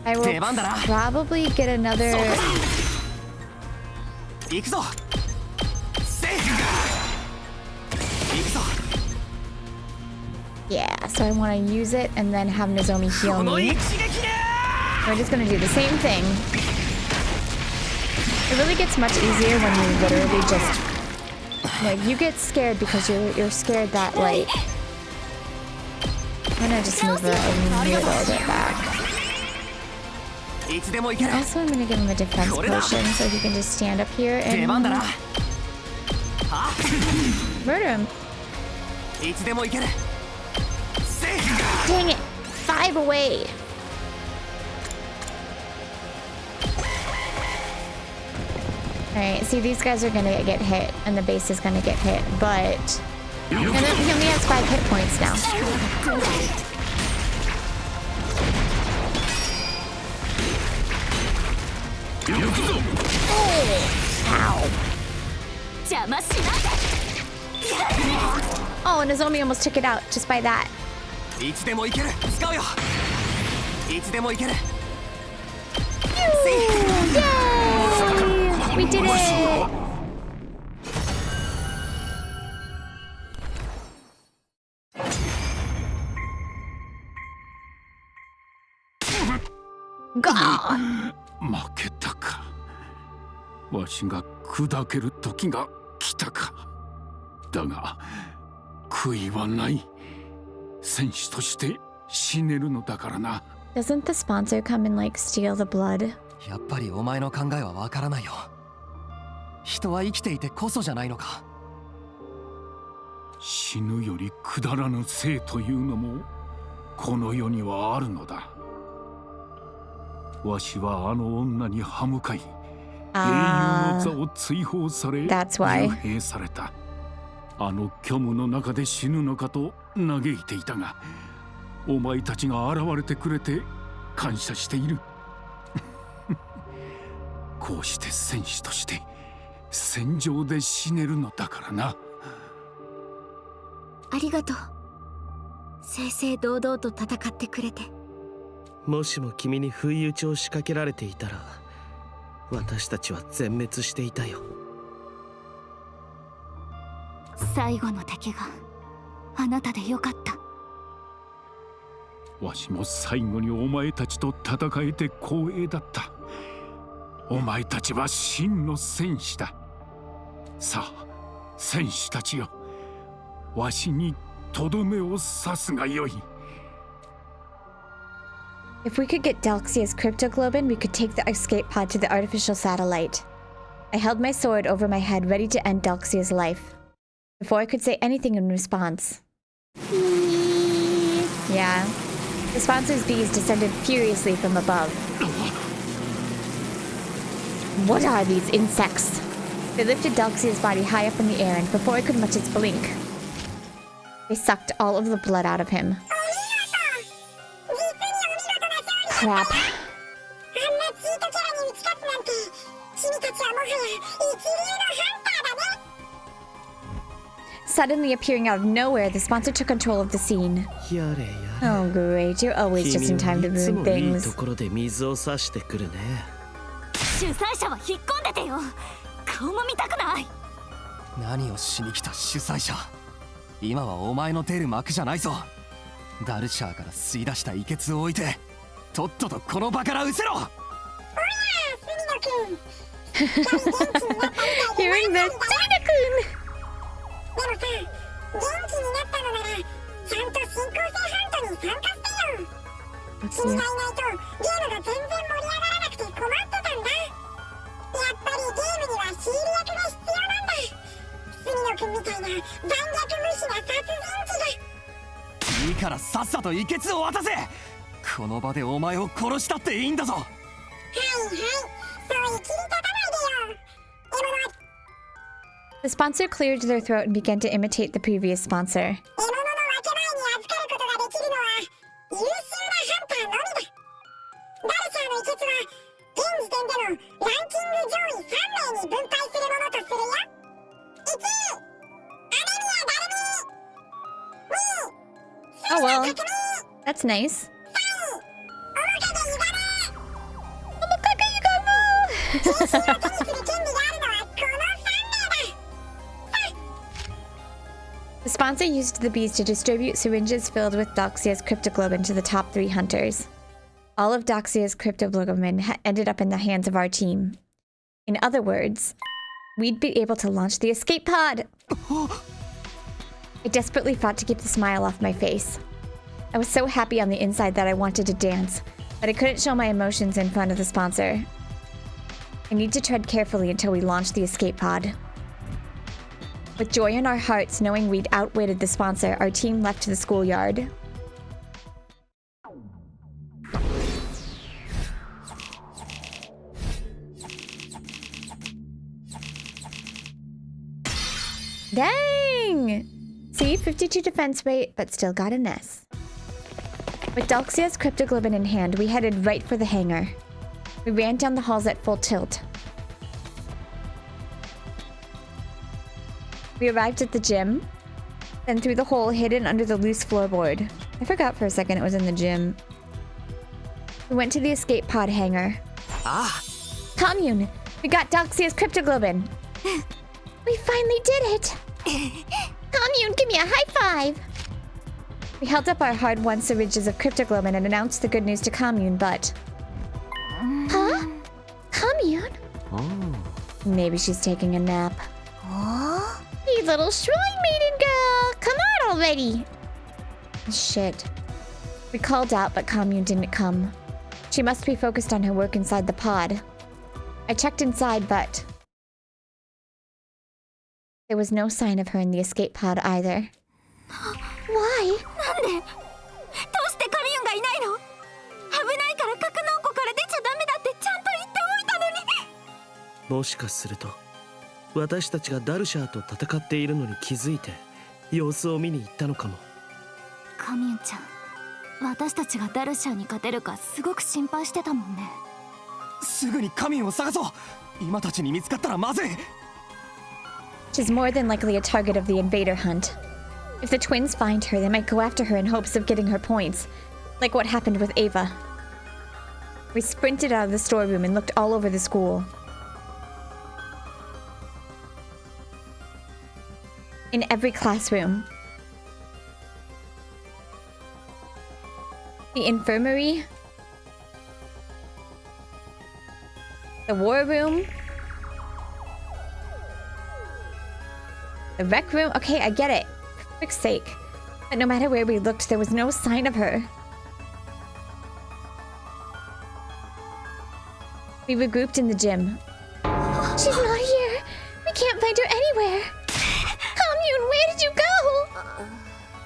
I will probably get another. 行くぞ。セーフ。行くぞ。 Yeah, so I want to use it and then have Nozomi heal me. We're just gonna do the same thing. It really gets much easier when you literally just like you get scared because you're scared that like I'm gonna just move her a little bit back. And also I'm gonna give him a defense potion so he can just stand up here and murder him. Dang it! 5 away! Alright, see these guys are gonna get hit and the base is gonna get hit, but And then he only has 5 hit points now. 邪魔しないで Oh, and Nozomi almost took it out just by that. いつでもいける使うよいつでもいける Yay! We did it! Go! 負けたか。わしが砕ける時が来たか。だが悔いはない。戦士として死ねるのだからな。 Doesn't the sponsor come and like steal the blood? やっぱりお前の考えはわからないよ人は生きていてこそじゃないのか死ぬよりくだらぬ生というのもこの世にはあるのだ。わしはあの女に歯向かい、英雄の座を追放され、幽閉された。あの虚無の中で死ぬのかと嘆いていたが、お前たちが現れてくれて感謝している。こうして戦士として戦場で死ねるのだからな。ありがとう正々堂々と戦ってくれて。もしも君に不意打ちを仕掛けられていたら私たちは全滅していたよ。最後の敵があなたでよかった。わしも最後にお前たちと戦えて光栄だった。お前たちは真の戦士だ。さあ戦士たちよ、わしにとどめを刺すがよい。 If we could get Dahl'xia's cryptoglobin, we could take the escape pod to the artificial satellite. I held my sword over my head, ready to end Dahl'xia's life, before I could say anything in response. Yeah. The sponsor's bees descended furiously from above. What are these insects? They lifted Dahl'xia's body high up in the air, and before it could much its blink, they sucked all of the blood out of him. Crap. Suddenly appearing out of nowhere, the sponsor took control of the scene. Oh great, you're always just in time to ruin things. 主催者は引っ込んでてよ。顔も見たくない。何をしに来た主催者。今はお前の出る幕じゃないぞ。ダルシャーから吸い出した遺血を置いてとっととこの場から失せろ。Hearing this, でもさ、元気になったのならちゃんと進行性ハントに参加してよ。君がいないとゲームが全然盛り上がらなくて困ってたんだ。やっぱりゲームにはヒール役が必要なんだ。杉野くんみたいな残虐無視な殺人鬼が。いいからさっさと遺血を渡せ。この場でお前を殺したっていいんだぞ。はいはい、そういう切り立たないでよ。the sponsor cleared their throat and began to imitate the previous sponsor. 獲物の分け前に預かることができるのは優秀なハンターのみだ。ダルシャーの遺血は現時点でのランキング上位3名に分配するものとするよ。1位、雨宮ダルミ。2位、 Oh well, 杉野拓実。 that's nice. 金身を手にする権利があるのはこの3名だ。 The sponsor used the bees to distribute syringes filled with Dahl'xia's cryptoglobin to the top 3 hunters. All of Dahl'xia's cryptoglobin ended up in the hands of our team. In other words, we'd be able to launch the escape pod! I desperately fought to keep the smile off my face. I was so happy on the inside that I wanted to dance, but I couldn't show my emotions in front of the sponsor. I need to tread carefully until we launch the escape pod. With joy in our hearts, knowing we'd outwitted the sponsor, our team left to the schoolyard. Dang! See, 52 defense rate, but still got an S. With Dahl'xia's cryptoglobin in hand, we headed right for the hangar. We ran down the halls at full tilt. We arrived at the gym, then through the hole hidden under the loose floorboard. I forgot for a second it was in the gym. We went to the escape pod hangar. Ah! Commune! We got Dahl'xia's cryptoglobin! We finally did it! Commune, give me a high five! We held up our hard-won syringes of cryptoglobin and announced the good news to Commune, but... Huh? Commune? Oh. maybe she's taking a nap. You little shrine maiden girl! Come on already! Shit. We called out, but Commune didn't come. She must be focused on her work inside the pod. I checked inside, but... there was no sign of her in the escape pod either. Why? なんでどうしてカミュンがいないの？危ないから格納庫から出ちゃダメだってちゃんと言っておいたのに。もしかすると私たちがダルシャーと戦っているのに気づいて様子を見に行ったのかも。カミュンちゃん、私たちがダルシャーに勝てるかすごく心配してたもんね。すぐにカミンを探そう。今たちに見つかったらまずい。 She's more than likely a target of the invader hunt. If the twins find her, they might go after her in hopes of getting her points, like what happened with Ava. We sprinted out of the storeroom and looked all over the school. In every classroom. The infirmary. The war room. The rec room. Okay, I get it. For frick's sake. But no matter where we looked, there was no sign of her. We regrouped in the gym. She's not here! We can't find her anywhere! Commune, where did you go?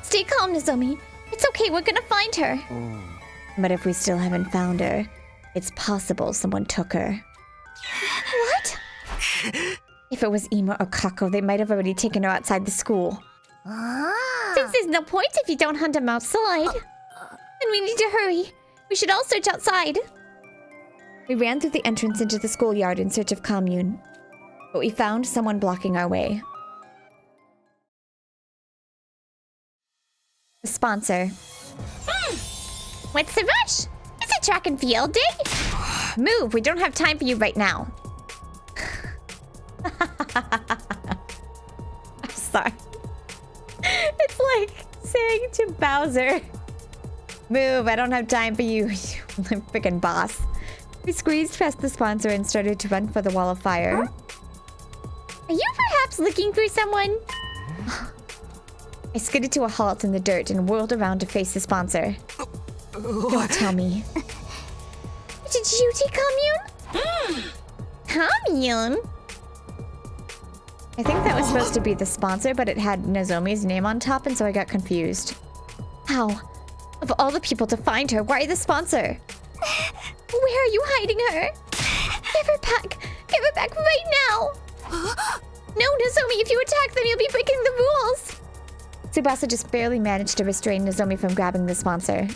Stay calm, Nozomi. It's okay, we're gonna find her. But if we still haven't found her, it's possible someone took her. What? If it was Ima or Kako, they might have already taken her outside the school. Since there's no point if you don't hunt them outside. Then we need to hurry. We should all search outside. We ran through the entrance into the schoolyard in search of Commune. But we found someone blocking our way. The sponsor. What's the rush? It's a track and field day. Move, we don't have time for you right now. I'm sorry. It's like saying to Bowser, move, I don't have time for you, you freaking boss. We squeezed past the sponsor and started to run for the wall of fire. Are you perhaps looking for someone? I skidded to a halt in the dirt and whirled around to face the sponsor. Don't tell me. Did you take Commune? Commune? I think that was supposed to be the sponsor, but it had Nozomi's name on top, and so I got confused. How? Of all the people to find her, why the sponsor? Where are you hiding her? Give her back! Give her back right now! No, Nozomi, if you attack them, you'll be breaking the rules! Tsubasa just barely managed to restrain Nozomi from grabbing the sponsor.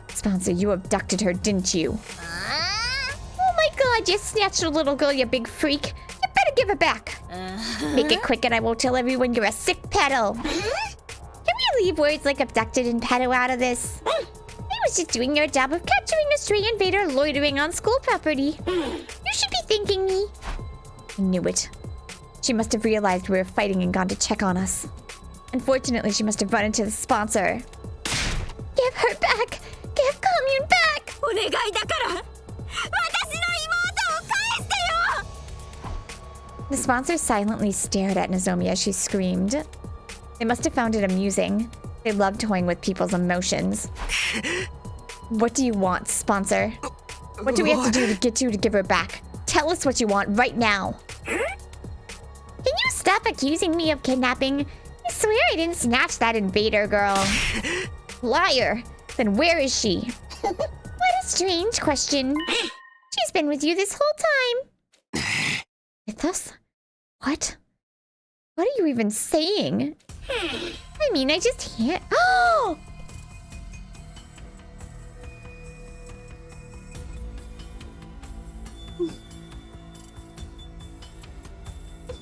Sponsor, you abducted her, didn't you? Oh my god, you snatched a little girl, you big freak! You better give her back! Make it quick and I won't tell everyone you're a sick pedo! Can we leave words like abducted and pedo out of this? I was just doing your job of capturing a stray invader loitering on school property. You should be thanking me. I knew it. She must have realized we were fighting and gone to check on us. Unfortunately, she must have run into the sponsor. Give her back! Give Commune back! お願いだから私の妹を返してよ。 The sponsor silently stared at Nozomi as she screamed. They must have found it amusing. They love toying with people's emotions. What do you want, sponsor? What do we have to do to get you to give her back? Tell us what you want right now. Can you stop accusing me of kidnapping? I swear I didn't snatch that invader girl. Liar! Then where is she? What a strange question. She's been with you this whole time. With us? What? What are you even saying? I mean, I just can't. Oh!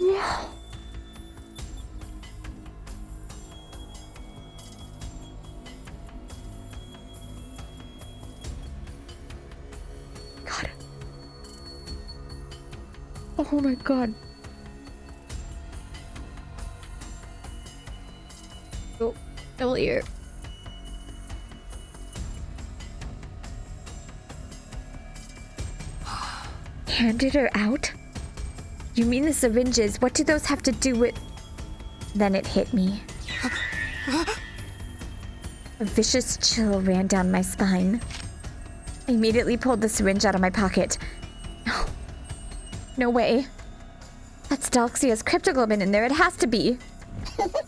Yeah. God. Oh my god. Oh, double ear. Handed her out? You mean the syringes? What do those have to do with... Then it hit me. A vicious chill ran down my spine. I immediately pulled the syringe out of my pocket. No. No way. That's Dahl'xia's cryptoglobin in there. It has to be. It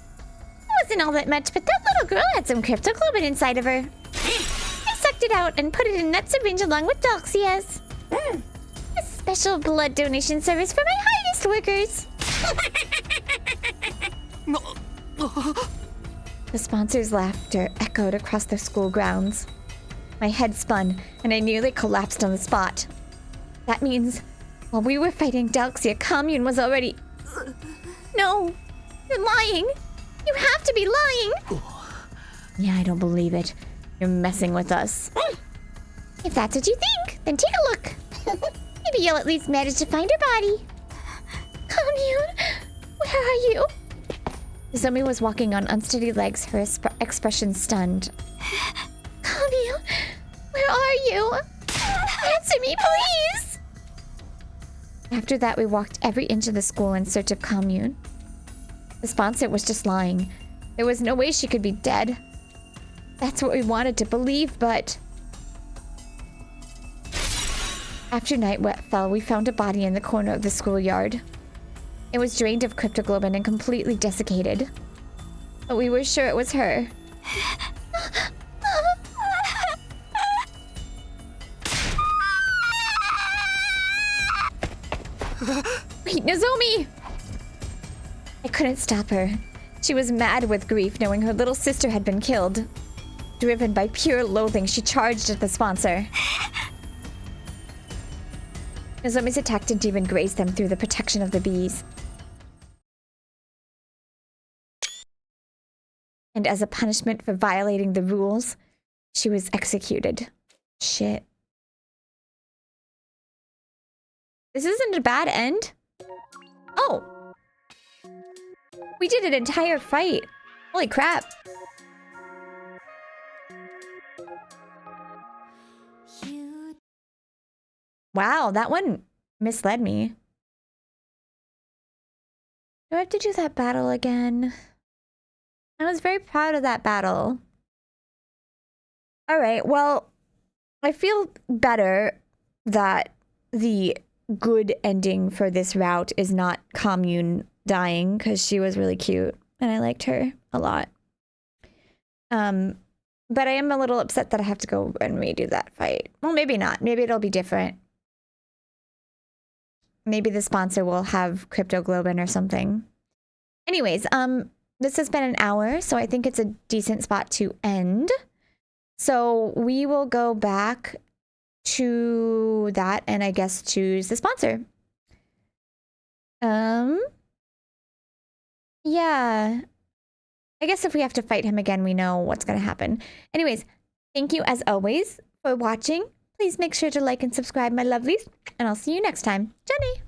wasn't all that much, but that little girl had some cryptoglobin inside of her. I sucked it out and put it in that syringe along with Dahl'xia's. A special blood donation service for my hardest workers. The sponsor's laughter echoed across the school grounds. My head spun, and I nearly collapsed on the spot. That means, while we were fighting Dahl'xia, Commune was already... No! You're lying! You have to be lying! Yeah, I don't believe it. You're messing with us. If that's what you think, then take a look. Maybe you'll at least manage to find her body. Commune! Where are you? Nozomi was walking on unsteady legs, her expression stunned. Commune, where are you? Answer me, please! After that, we walked every inch of the school in search of Commune. The sponsor was just lying. There was no way she could be dead. That's what we wanted to believe, but... After night fell, we found a body in the corner of the schoolyard. It was drained of cryptoglobin and completely desiccated. But we were sure it was her. Wait, Nozomi! I couldn't stop her. She was mad with grief knowing her little sister had been killed. Driven by pure loathing, she charged at the sponsor. Nozomi's attack didn't even graze them through the protection of the bees. And as a punishment for violating the rules, she was executed. Shit. This isn't a bad end. Oh! We did an entire fight. Holy crap. Wow, that one misled me. Do I have to do that battle again? I was very proud of that battle. Alright, well, I feel better that the good ending for this route is not Commune dying, because she was really cute and I liked her a lot. But I am a little upset that I have to go and redo that fight. Well, maybe not. Maybe it'll be different. Maybe the sponsor will have cryptoglobin or something. Anyways, this has been an hour, so I think it's a decent spot to end. So we will go back to that and I guess choose the sponsor. Yeah. I guess if we have to fight him again, we know what's going to happen. Anyways, thank you as always for watching. Please make sure to like and subscribe, my lovelies, and I'll see you next time. Jenny!